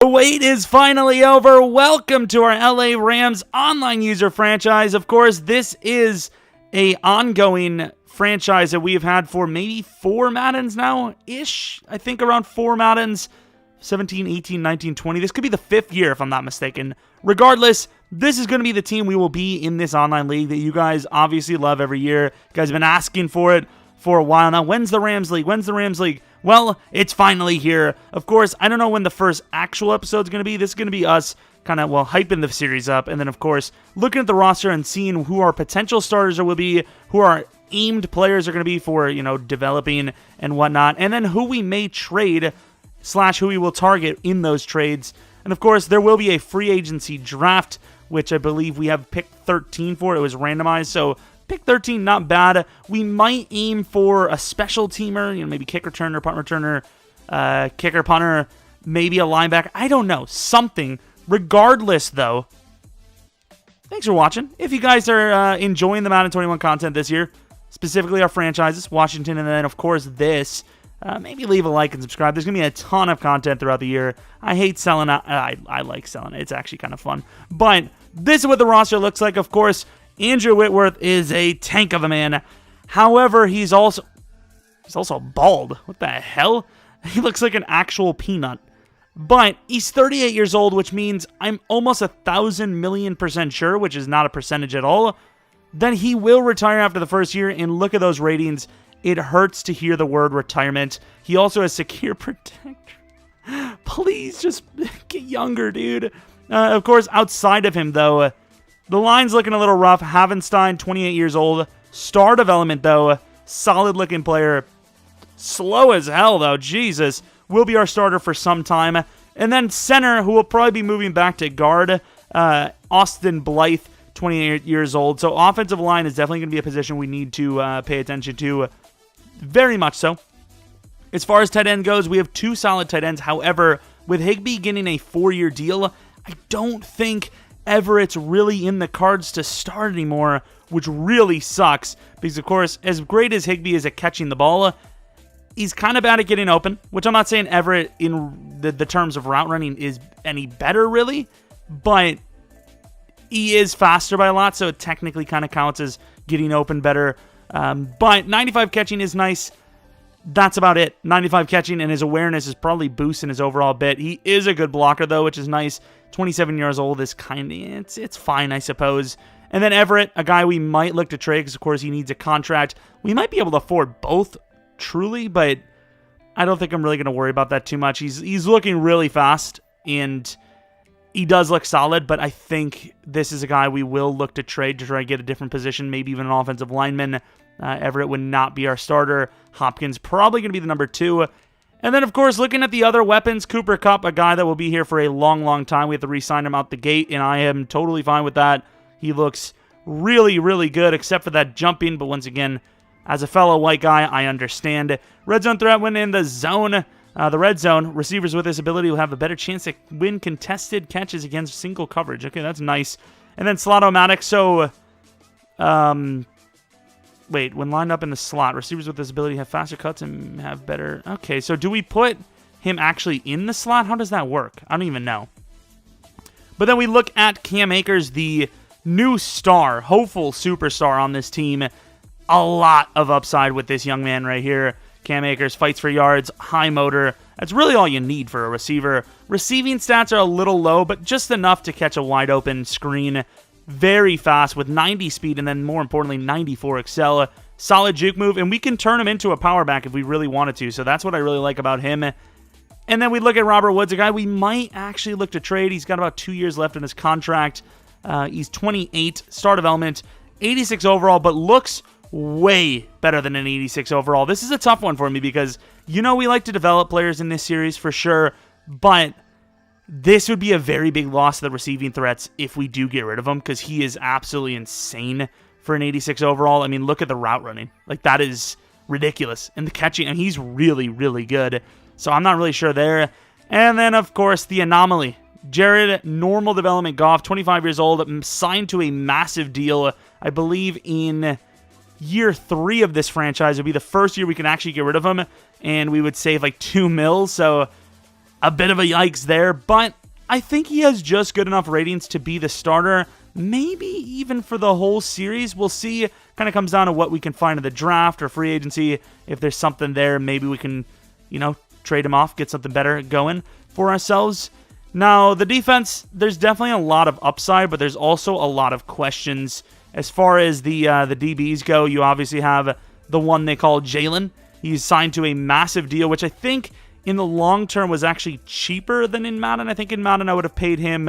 wait is finally over. Welcome to our LA Rams online user franchise. Of course, this is a ongoing franchise that we've had for maybe 4 Maddens now-ish. I think around 4 Maddens. 17, 18, 19, 20. This could be the 5th year if I'm not mistaken. Regardless, this is going to be the team we will be in this online league that you guys obviously love every year. You guys have been asking for it for a while now. When's the Rams League? When's the Rams League? Well, it's finally here. Of course, I don't know when the first actual episode is going to be. This is going to be us kind of, hyping the series up. And then, of course, looking at the roster and seeing who our potential starters will be, who our aimed players are going to be for, developing and whatnot. And then who we may trade / who we will target in those trades. And of course, there will be a free agency draft, which I believe we have pick 13 for. It was randomized, so pick 13, not bad. We might aim for a special teamer, maybe kick returner, punt returner, kicker, punter, maybe a linebacker. I don't know, something. Regardless, though, thanks for watching. If you guys are enjoying the Madden 21 content this year, specifically our franchises, Washington, and then, of course, this, maybe leave a like and subscribe. There's going to be a ton of content throughout the year. I hate selling out. I like selling it. It's actually kind of fun. But this is what the roster looks like. Of course, Andrew Whitworth is a tank of a man. However, he's also bald. What the hell? He looks like an actual peanut. But he's 38 years old, which means I'm almost 1,000,000,000% sure, which is not a percentage at all, that he will retire after the first year. And look at those ratings. It hurts to hear the word retirement. He also has secure protector. Please just get younger, dude. Of course, outside of him, though, the line's looking a little rough. Havenstein, 28 years old. Star development, though. Solid-looking player. Slow as hell, though. Jesus. Will be our starter for some time. And then center, who will probably be moving back to guard. Austin Blythe, 28 years old. So offensive line is definitely going to be a position we need to pay attention to. Very much so. As far as tight end goes, we have 2 solid tight ends. However, with Higbee getting a 4-year deal, I don't think Everett's really in the cards to start anymore, which really sucks. Because, of course, as great as Higbee is at catching the ball, he's kind of bad at getting open, which I'm not saying Everett in the terms of route running is any better, really. But he is faster by a lot, so it technically kind of counts as getting open better. But 95 catching is nice. That's about it. 95 catching, and his awareness is probably boosting his overall bit. He is a good blocker, though, which is nice. 27 years old is kind of, it's fine, I suppose. And then Everett, a guy we might look to trade, because, of course, he needs a contract. We might be able to afford both, truly, but I don't think I'm really going to worry about that too much. He's looking really fast, and he does look solid, but I think this is a guy we will look to trade to try to get a different position, maybe even an offensive lineman. Everett would not be our starter. Hopkins probably going to be the number 2. And then, of course, looking at the other weapons, Cooper Kupp, a guy that will be here for a long, long time. We have to re-sign him out the gate, and I am totally fine with that. He looks really, really good, except for that jumping, but once again, as a fellow white guy, I understand. Red zone threat when in the zone. The red zone, receivers with this ability will have a better chance to win contested catches against single coverage. Okay, that's nice. And then slot-o-matic, so wait, when lined up in the slot, receivers with this ability have faster cuts and have better... Okay, so do we put him actually in the slot? How does that work? I don't even know. But then we look at Cam Akers, the new star, hopeful superstar on this team. A lot of upside with this young man right here. Cam Akers fights for yards, high motor. That's really all you need for a receiver. Receiving stats are a little low, but just enough to catch a wide open screen. Very fast with 90 speed and then more importantly 94 excel. Solid juke move, and we can turn him into a power back if we really wanted to. So that's what I really like about him. And then we look at Robert Woods, a guy we might actually look to trade. He's got about 2 years left in his contract. He's 28, star development, 86 overall, but looks way better than an 86 overall. This is a tough one for me because, we like to develop players in this series for sure, but this would be a very big loss to the receiving threats if we do get rid of him because he is absolutely insane for an 86 overall. I mean, look at the route running. Like, that is ridiculous. And the catching, and he's really, really good. So I'm not really sure there. And then, of course, the anomaly. Jared, normal development Goff, 25 years old, signed to a massive deal, I believe in year 3 of this franchise. It would be the first year we can actually get rid of him, and we would save like $2 million. So a bit of a yikes there, but I think he has just good enough ratings to be the starter, maybe even for the whole series. We'll see. Kind of comes down to what we can find in the draft or free agency. If there's something there, maybe we can, trade him off, get something better going for ourselves. Now, the defense, there's definitely a lot of upside, but there's also a lot of questions. As far as the DBs go, you obviously have the one they call Jalen. He's signed to a massive deal, which I think in the long term was actually cheaper than in Madden. I think in Madden I would have paid him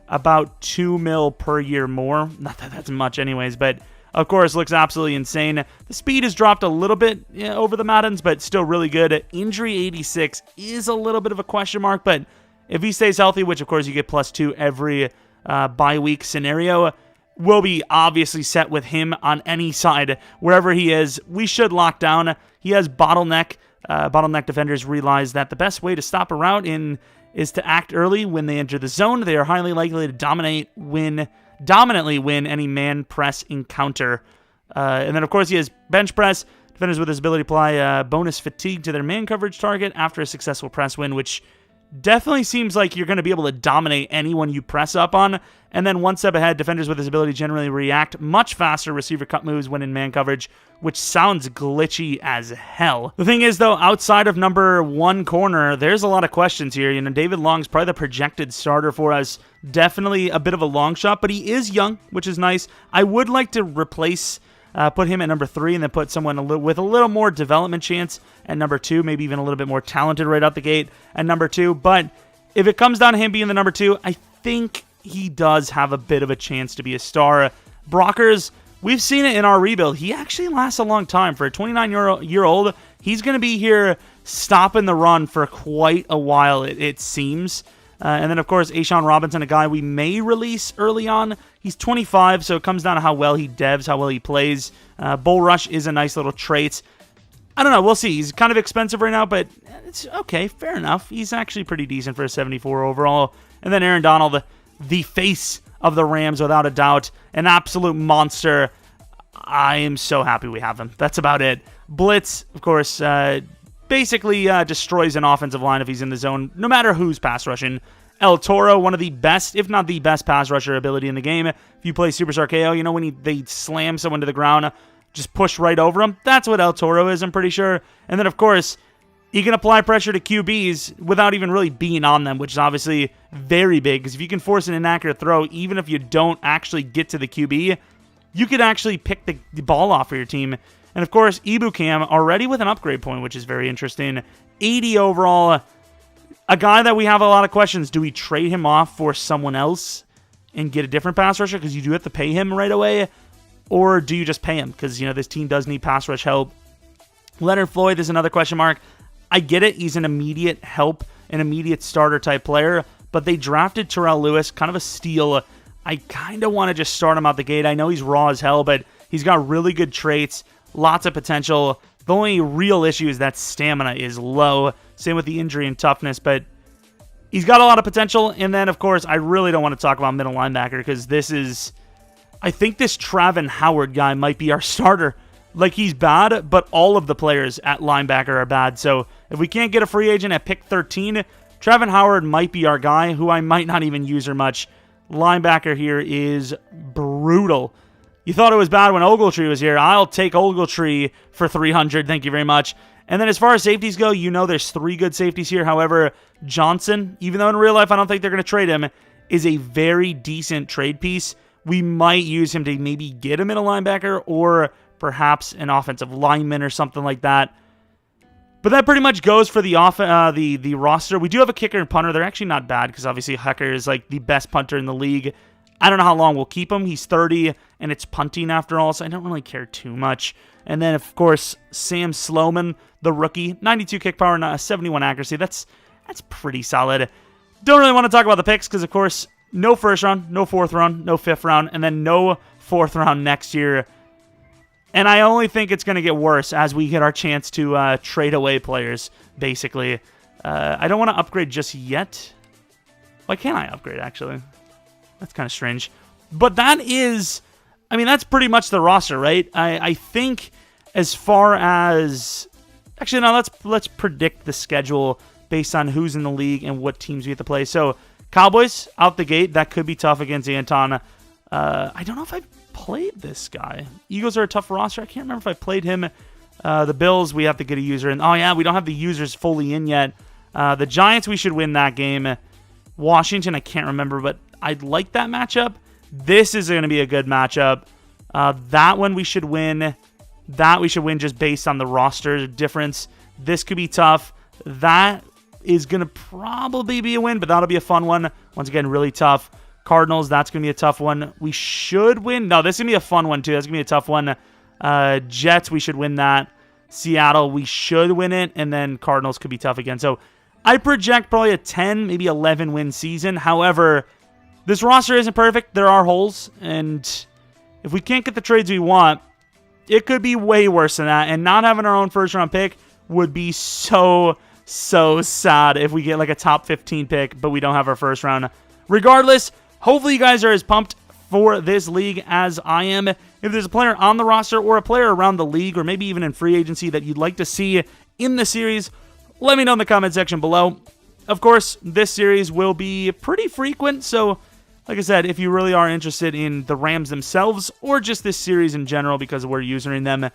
about $2 million per year more. Not that that's much anyways, but of course looks absolutely insane. The speed has dropped a little bit over the Maddens, but still really good. Injury 86 is a little bit of a question mark, but if he stays healthy, which of course you get +2 every bye week scenario, we'll be obviously set with him on any side. Wherever he is, we should lock down. He has bottleneck. Bottleneck defenders realize that the best way to stop a route is to act early when they enter the zone. They are highly likely to dominantly win any man press encounter. And then, of course, he has bench press. Defenders with his ability to apply bonus fatigue to their man coverage target after a successful press win, which definitely seems like you're going to be able to dominate anyone you press up on. And then one step ahead, defenders with his ability generally react much faster receiver cut moves when in man coverage, which sounds glitchy as hell. The thing is, though, outside of number 1 corner, there's a lot of questions here. David Long's probably the projected starter for us. Definitely a bit of a long shot, but he is young, which is nice. I would like to put him at number 3 and then put someone with a little more development chance at number 2, maybe even a little bit more talented right out the gate at number 2. But if it comes down to him being the number 2, I think he does have a bit of a chance to be a star. Brockers, we've seen it in our rebuild. He actually lasts a long time. For a 29-year-old, he's going to be here stopping the run for quite a while, it seems. And then, of course, Ashawn Robinson, a guy we may release early on. He's 25, so it comes down to how well he devs, how well he plays. Bull Rush is a nice little trait. I don't know. We'll see. He's kind of expensive right now, but it's okay. Fair enough. He's actually pretty decent for a 74 overall. And then Aaron Donald, the face of the Rams, without a doubt. An absolute monster. I am so happy we have him. That's about it. Blitz, of course, basically destroys an offensive line if he's in the zone, no matter who's pass rushing. El Toro, one of the best, if not the best pass rusher ability in the game. If you play Superstar KO, when they slam someone to the ground, just push right over him. That's what El Toro is, I'm pretty sure. And then, of course, he can apply pressure to QBs without even really being on them, which is obviously very big, because if you can force an inaccurate throw, even if you don't actually get to the QB, you could actually pick the ball off for your team. And, of course, Ibukam, already with an upgrade point, which is very interesting. 80 overall. A guy that we have a lot of questions. Do we trade him off for someone else and get a different pass rusher? Because you do have to pay him right away. Or do you just pay him? Because, this team does need pass rush help. Leonard Floyd is another question mark. I get it. He's an immediate help, an immediate starter type player. But they drafted Terrell Lewis, kind of a steal. I kind of want to just start him out the gate. I know he's raw as hell, but he's got really good traits, lots of potential. The only real issue is that stamina is low. Same with the injury and toughness, but he's got a lot of potential. And then, of course, I really don't want to talk about middle linebacker because I think this Travin Howard guy might be our starter. Like, he's bad, but all of the players at linebacker are bad. So if we can't get a free agent at pick 13, Travin Howard might be our guy, who I might not even use her much. Linebacker here is brutal. You thought it was bad when Ogletree was here. I'll take Ogletree for 300. Thank you very much. And then as far as safeties go, there's 3 good safeties here. However, Johnson, even though in real life I don't think they're going to trade him, is a very decent trade piece. We might use him to maybe get him in a linebacker or perhaps an offensive lineman or something like that. But that pretty much goes for the roster. We do have a kicker and punter. They're actually not bad because obviously Hecker is like the best punter in the league. I don't know how long we'll keep him. He's 30, and it's punting after all, so I don't really care too much. And then, of course, Sam Sloman, the rookie, 92 kick power, 71 accuracy. That's pretty solid. Don't really want to talk about the picks because, of course, no first round, no fourth round, no fifth round, and then no fourth round next year. And I only think it's going to get worse as we get our chance to trade away players, basically. I don't want to upgrade just yet. Why can't I upgrade, actually? That's kind of strange. But that's pretty much the roster, right? I think as far as... Actually, no, let's predict the schedule based on who's in the league and what teams we have to play. So Cowboys out the gate, that could be tough against Anton. I don't know if I've played this guy. Eagles are a tough roster. I can't remember if I played him. The Bills, we have to get a user in. Oh yeah, we don't have the users fully in yet. The Giants, we should win that game. Washington, I can't remember, but I'd like that matchup. This is going to be a good matchup. That one we should win. That we should win just based on the roster difference. This could be tough. That is going to probably be a win, but that'll be a fun one. Once again, really tough. Cardinals, that's going to be a tough one. We should win. No, this is going to be a fun one, too. That's going to be a tough one. Jets, we should win that. Seattle, we should win it. And then Cardinals could be tough again. So I project probably a 10, maybe 11 win season. However, this roster isn't perfect. There are holes. And if we can't get the trades we want, it could be way worse than that. And not having our own first-round pick would be so sad if we get like a top 15 pick, but we don't have our first round. Regardless, hopefully you guys are as pumped for this league as I am. If there's a player on the roster or a player around the league or maybe even in free agency that you'd like to see in the series, let me know in the comment section below. Of course, this series will be pretty frequent, so like I said, if you really are interested in the Rams themselves or just this series in general because we're using them,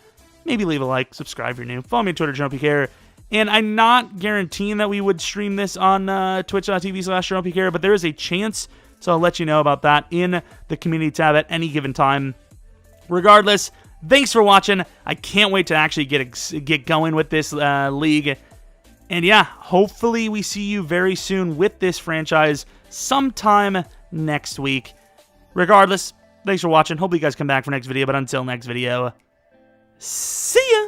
maybe leave a like, subscribe if you're new, follow me on Twitter, Jeromepkr. And I'm not guaranteeing that we would stream this on twitch.tv/Jeromepkr, but there is a chance, so I'll let you know about that in the community tab at any given time. Regardless, thanks for watching. I can't wait to actually get going with this league. And yeah, hopefully we see you very soon with this franchise sometime next week. Regardless, thanks for watching. Hope you guys come back for next video, but until next video, see ya!